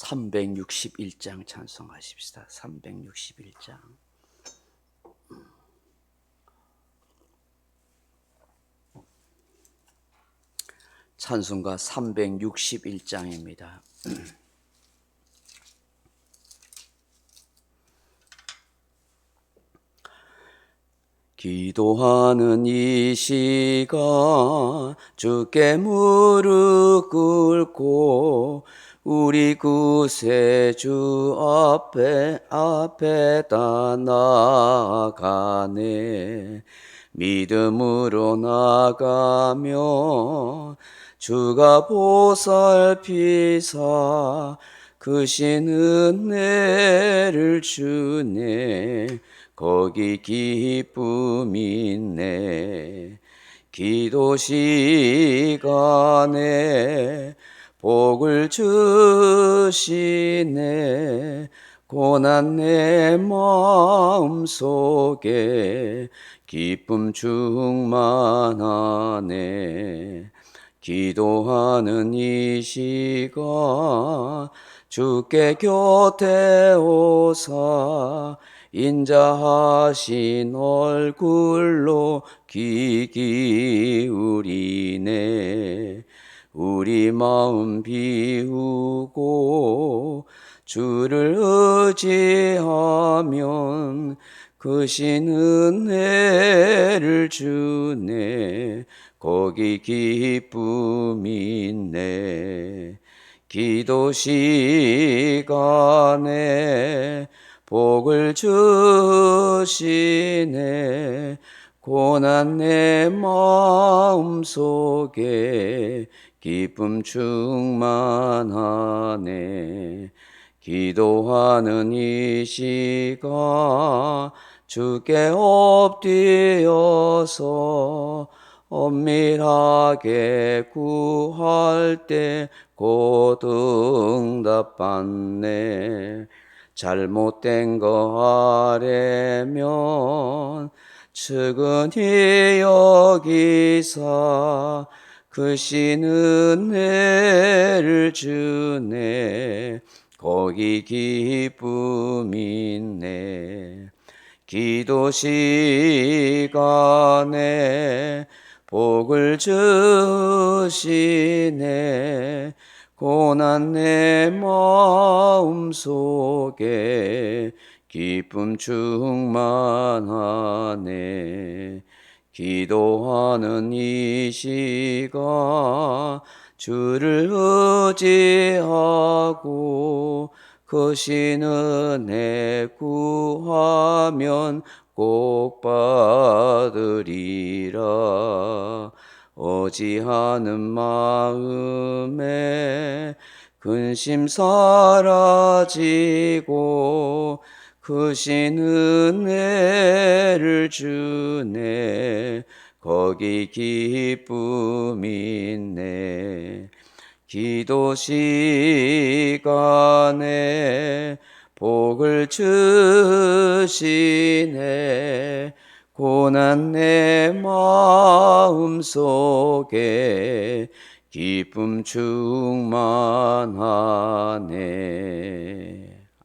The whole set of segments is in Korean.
361장 찬송하십시다. 361장. 찬송가 361장입니다. 기도하는 이 시간 주께 무릎 꿇고 우리 구세주 앞에다 나아가네. 믿음으로 나가며 주가 보살피사 크신 은혜를 주네. 거기 기쁨이 있네. 기도 시간에 복을 주시네. 고난 내 마음속에 기쁨 충만하네. 기도하는 이 시간 주께 곁에 오사 인자하신 얼굴로 귀 기울이네. 우리 마음 비우고 주를 의지하면 크신 은혜를 주네. 거기 기쁨이 있네. 기도 시간에 복을 주시네. 고난 내 마음속에 기쁨 충만하네. 기도하는 이 시간 주께 엎드려서 엄밀하게 구할 때 곧 응답받네. 잘못된 거 아래면 측은히 여기사 크신 은혜를 주네. 거기 기쁨이 있네. 기도 시간에 복을 주시네. 고난 내 마음속에 기쁨 충만하네. 기도하는 이 시간 주를 의지하고 크신 은혜 구하면 꼭 받으리라. 어지하는 마음에 근심 사라지고 크신 은혜를 주네. 거기 기쁨이 있네. 기도 시간에 복을 주시네. 고난 내 마음속에 기쁨 충만하네.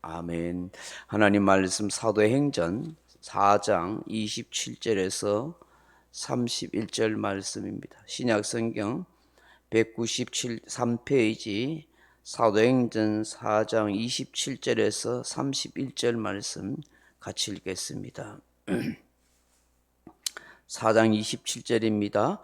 아멘. 하나님 말씀 사도행전 4장 27절에서 31절 말씀입니다. 신약성경 193페이지 사도행전 4장 27절에서 31절 말씀 같이 읽겠습니다. 4장 27절입니다.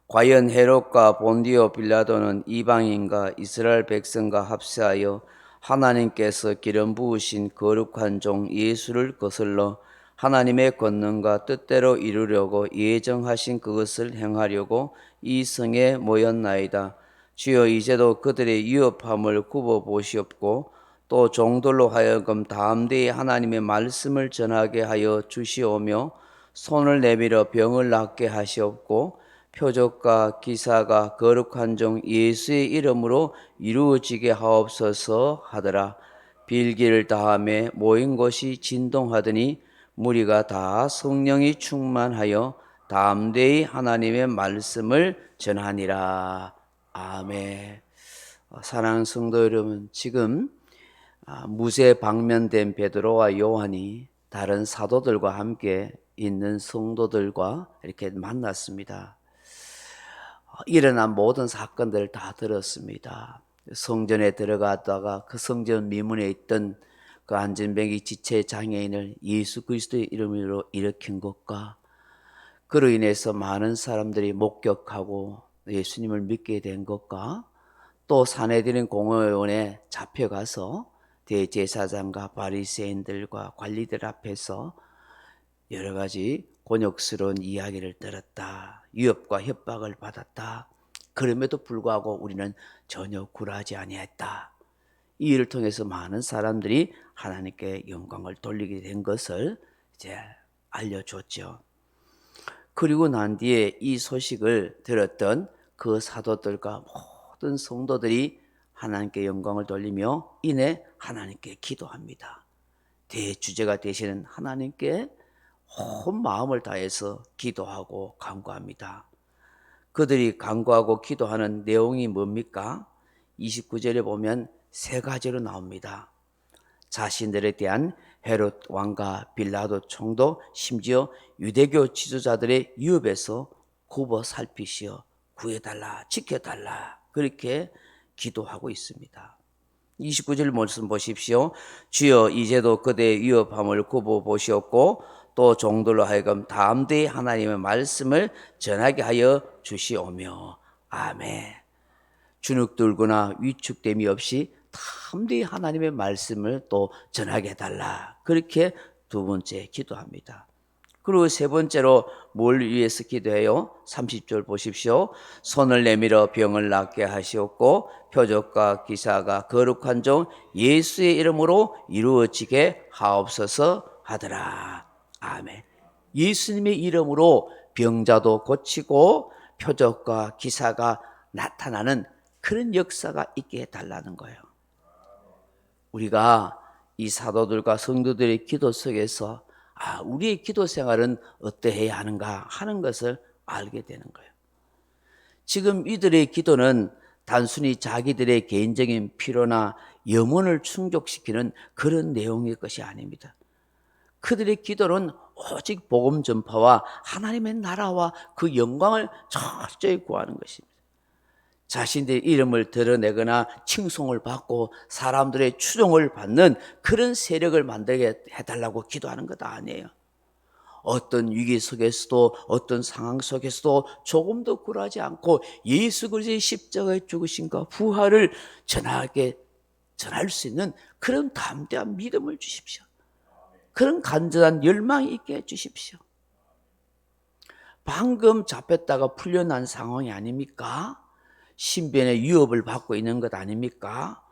과연 헤롯과 본디오 빌라도는 이방인과 이스라엘 백성과 합세하여 하나님께서 기름 부으신 거룩한 종 예수를 거슬러 하나님의 권능과 뜻대로 이루려고 예정하신 그것을 행하려고 이 성에 모였나이다. 주여 이제도 그들의 위협함을 굽어 보시옵고 또 종들로 하여금 담대히 하나님의 말씀을 전하게 하여 주시오며 손을 내밀어 병을 낫게 하시옵고 표적과 기사가 거룩한 종 예수의 이름으로 이루어지게 하옵소서 하더라. 빌기를 다하며 모인 곳이 진동하더니 무리가 다 성령이 충만하여 담대히 하나님의 말씀을 전하니라. 아멘. 사랑하는 성도 여러분, 지금 무쇠 방면된 베드로와 요한이 다른 사도들과 함께 있는 성도들과 이렇게 만났습니다. 일어난 모든 사건들을 다 들었습니다. 성전에 들어갔다가 그 성전 미문에 있던 그 안진뱅이 지체 장애인을 예수 그리스도의 이름으로 일으킨 것과 그로 인해서 많은 사람들이 목격하고 예수님을 믿게 된 것과 또 사내들인 공회원에 잡혀가서 대제사장과 바리새인들과 관리들 앞에서 여러 가지 곤욕스러운 이야기를 들었다. 위협과 협박을 받았다. 그럼에도 불구하고 우리는 전혀 굴하지 아니했다. 이 일을 통해서 많은 사람들이 하나님께 영광을 돌리게 된 것을 이제 알려줬죠. 그리고 난 뒤에 이 소식을 들었던 그 사도들과 모든 성도들이 하나님께 영광을 돌리며 이내 하나님께 기도합니다. 대주제가 되시는 하나님께 온 마음을 다해서 기도하고 간구합니다. 그들이 간구하고 기도하는 내용이 뭡니까? 29절에 보면 세 가지로 나옵니다. 자신들에 대한 헤롯 왕과 빌라도 총독, 심지어 유대교 지도자들의 위협에서 굽어 살피시어 구해달라, 지켜달라, 그렇게 기도하고 있습니다. 29절 말씀 보십시오. 주여 이제도 그대의 위협함을 굽어 보시었고 또 종들로 하여금 담대히 하나님의 말씀을 전하게 하여 주시오며. 아멘. 주눅들거나 위축됨이 없이 담대히 하나님의 말씀을 또 전하게 해달라. 그렇게 두 번째 기도합니다. 그리고 세 번째로 뭘 위해서 기도해요? 30절 보십시오. 손을 내밀어 병을 낫게 하시었고 표적과 기사가 거룩한 종 예수의 이름으로 이루어지게 하옵소서 하더라. 아멘. 예수님의 이름으로 병자도 고치고 표적과 기사가 나타나는 그런 역사가 있게 해달라는 거예요. 우리가 이 사도들과 성도들의 기도 속에서 우리의 기도 생활은 어떠해야 하는가 하는 것을 알게 되는 거예요. 지금 이들의 기도는 단순히 자기들의 개인적인 필요나 염원을 충족시키는 그런 내용의 것이 아닙니다. 그들의 기도는 오직 복음 전파와 하나님의 나라와 그 영광을 철저히 구하는 것입니다. 자신들의 이름을 드러내거나 칭송을 받고 사람들의 추종을 받는 그런 세력을 만들게 해달라고 기도하는 것 아니에요. 어떤 위기 속에서도 어떤 상황 속에서도 조금도 굴하지 않고 예수 그리스도의 십자가의 죽으심과 부활을 전할 수 있는 그런 담대한 믿음을 주십시오. 그런 간절한 열망이 있게 해주십시오. 방금 잡혔다가 풀려난 상황이 아닙니까? 신변의 위협을 받고 있는 것 아닙니까?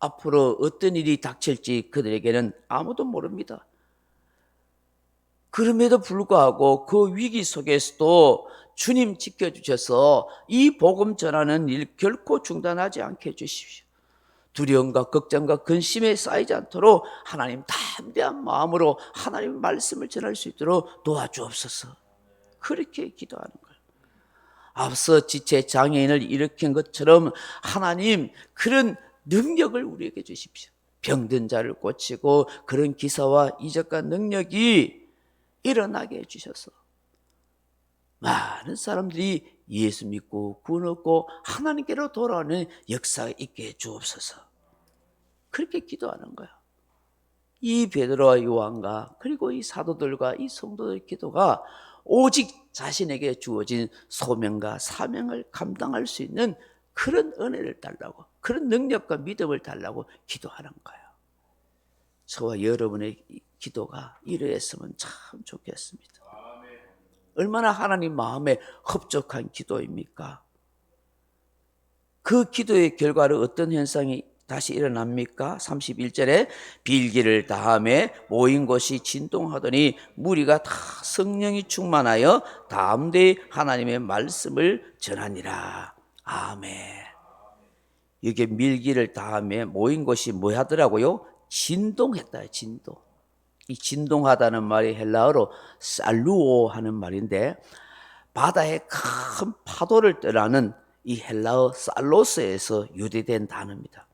앞으로 어떤 일이 닥칠지 그들에게는 아무도 모릅니다. 그럼에도 불구하고 그 위기 속에서도 주님 지켜주셔서 이 복음 전하는 일 결코 중단하지 않게 해주십시오. 두려움과 걱정과 근심에 쌓이지 않도록 하나님 담대한 마음으로 하나님의 말씀을 전할 수 있도록 도와주옵소서. 그렇게 기도하는 거예요. 앞서 지체 장애인을 일으킨 것처럼 하나님 그런 능력을 우리에게 주십시오. 병든 자를 고치고 그런 기사와 이적과 능력이 일어나게 해주셔서 많은 사람들이 예수 믿고 구원 얻고 하나님께로 돌아오는 역사가 있게 해주옵소서. 그렇게 기도하는 거예요. 이 베드로와 요한과 그리고 이 사도들과 이 성도들의 기도가 오직 자신에게 주어진 소명과 사명을 감당할 수 있는 그런 은혜를 달라고, 그런 능력과 믿음을 달라고 기도하는 거예요. 저와 여러분의 기도가 이러했으면 참 좋겠습니다. 얼마나 하나님 마음에 흡족한 기도입니까? 그 기도의 결과로 어떤 현상이 다시 일어납니까? 31절에 빌기를 다함에 모인 곳이 진동하더니 무리가 다 성령이 충만하여 담대히 하나님의 말씀을 전하니라. 아멘. 이게 밀기를 다함에 모인 곳이 뭐 하더라고요? 진동했다. 진동. 이 진동하다는 말이 헬라어로 살루오 하는 말인데 바다의 큰 파도를 떠나는 이 헬라어 살로스에서 유래된 단어입니다.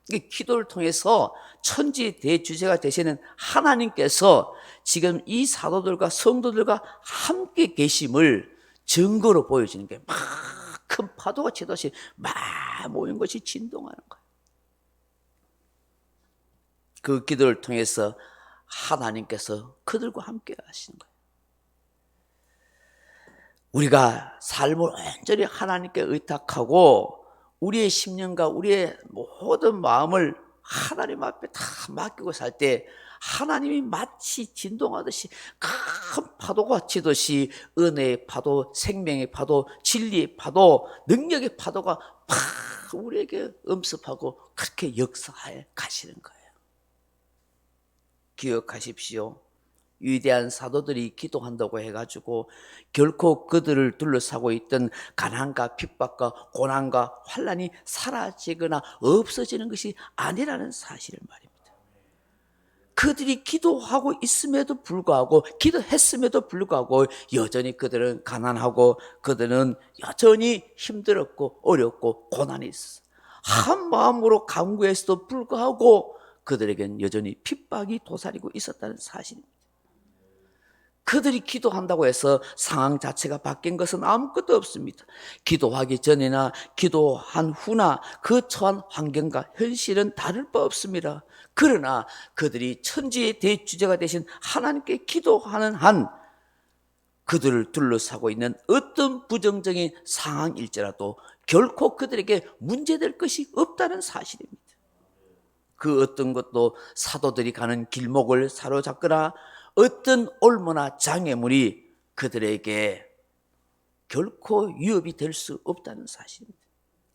이 기도를 통해서 천지 대주제가 되시는 하나님께서 지금 이 사도들과 성도들과 함께 계심을 증거로 보여주는 게 막 큰 파도가 치듯이 막 모인 것이 진동하는 거예요. 그 기도를 통해서 하나님께서 그들과 함께 하시는 거예요. 우리가 삶을 온전히 하나님께 의탁하고 우리의 심령과 우리의 모든 마음을 하나님 앞에 다 맡기고 살 때 하나님이 마치 진동하듯이 큰 파도가 치듯이 은혜의 파도, 생명의 파도, 진리의 파도, 능력의 파도가 팍 우리에게 음습하고 그렇게 역사해 가시는 거예요. 기억하십시오. 위대한 사도들이 기도한다고 해가지고 결코 그들을 둘러싸고 있던 가난과 핍박과 고난과 환난이 사라지거나 없어지는 것이 아니라는 사실을 말입니다. 그들이 기도하고 있음에도 불구하고 기도했음에도 불구하고 여전히 그들은 가난하고 그들은 여전히 힘들었고 어렵고 고난이 있었어요. 한 마음으로 간구했어도 불구하고 그들에겐 여전히 핍박이 도사리고 있었다는 사실입니다. 그들이 기도한다고 해서 상황 자체가 바뀐 것은 아무것도 없습니다. 기도하기 전이나 기도한 후나 그 처한 환경과 현실은 다를 바 없습니다. 그러나 그들이 천지의 대주제가 되신 하나님께 기도하는 한 그들을 둘러싸고 있는 어떤 부정적인 상황일지라도 결코 그들에게 문제될 것이 없다는 사실입니다. 그 어떤 것도 사도들이 가는 길목을 사로잡거나 어떤 올무나 장애물이 그들에게 결코 위협이 될 수 없다는 사실입니다.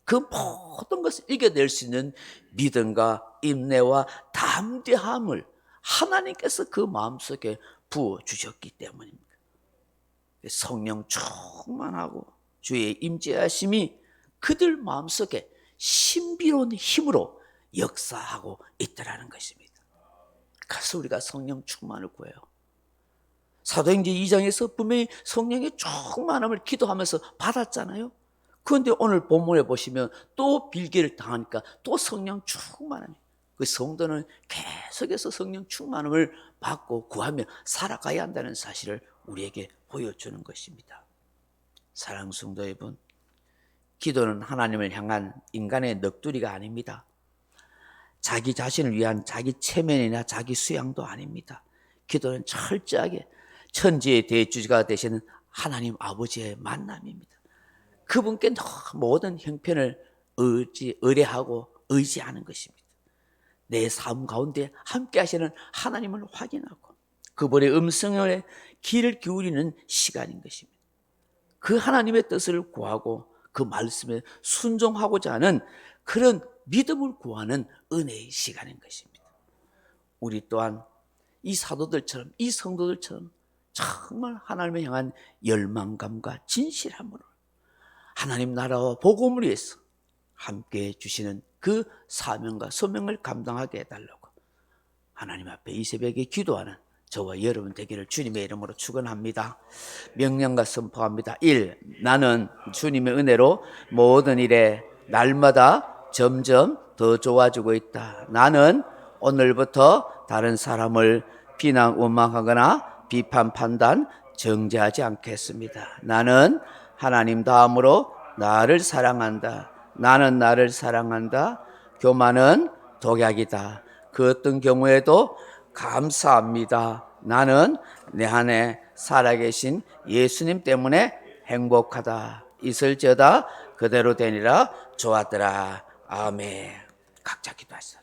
그 모든 것을 이겨낼 수 있는 믿음과 인내와 담대함을 하나님께서 그 마음속에 부어주셨기 때문입니다. 성령 충만하고 주의 임재하심이 그들 마음속에 신비로운 힘으로 역사하고 있더라는 것입니다. 그래서 우리가 성령 충만을 구해요. 사도행전 2장에서 분명히 성령의 충만함을 기도하면서 받았잖아요. 그런데 오늘 본문에 보시면 또 빌기를 당하니까 또 성령 충만함이, 그 성도는 계속해서 성령 충만함을 받고 구하며 살아가야 한다는 사실을 우리에게 보여주는 것입니다. 사랑하는 성도 여러분, 기도는 하나님을 향한 인간의 넋두리가 아닙니다. 자기 자신을 위한 자기 체면이나 자기 수양도 아닙니다. 기도는 철저하게 천지의 대주주가 되시는 하나님 아버지의 만남입니다. 그분께 모든 형편을 의뢰하고 의지하는 것입니다. 내 삶 가운데 함께 하시는 하나님을 확인하고 그분의 음성에 귀를 기울이는 시간인 것입니다. 그 하나님의 뜻을 구하고 그 말씀에 순종하고자 하는 그런 믿음을 구하는 은혜의 시간인 것입니다. 우리 또한 이 사도들처럼, 이 성도들처럼 정말 하나님을 향한 열망감과 진실함으로 하나님 나라와 복음을 위해서 함께 해주시는 그 사명과 소명을 감당하게 해달라고 하나님 앞에 이 새벽에 기도하는 저와 여러분 되기를 주님의 이름으로 축원합니다. 명령과 선포합니다. 1. 나는 주님의 은혜로 모든 일에 날마다 점점 더 좋아지고 있다. 나는 오늘부터 다른 사람을 비난, 원망하거나 비판, 판단, 정죄하지 않겠습니다. 나는 하나님 다음으로 나를 사랑한다. 나는 나를 사랑한다. 교만은 독약이다. 그 어떤 경우에도 감사합니다. 나는 내 안에 살아계신 예수님 때문에 행복하다. 있을지어다 그대로 되니라. 좋았더라. 아멘. 각자 기도하시죠.